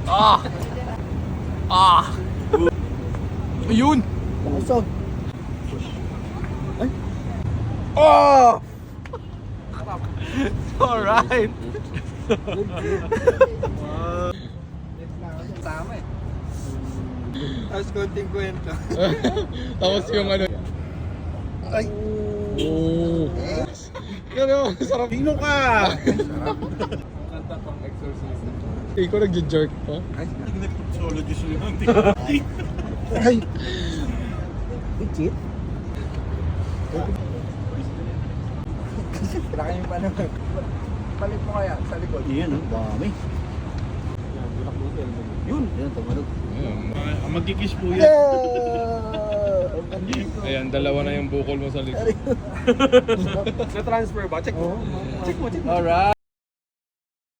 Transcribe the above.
Ah! Ah! Ayun! Puso. Ay. Oh! Alright! Tama eh. Tapos konting kwento. Tapos yung ano. Ay. Oh! Ano? Sarap. Tingno ka! Kanta pang exorcist. Ikaw nag-jerk pa? Ay, nag-sologist yun. Ay. Legit? Kailangan yung panahon. Palit mo kaya sa likod. Yan, ang dami. Yun, yan, tumalog. Magkikis po yan. Ayan, dalawa na yung bukol mo sa likod. Na-transfer ba? Check mo. Check mo. Alright!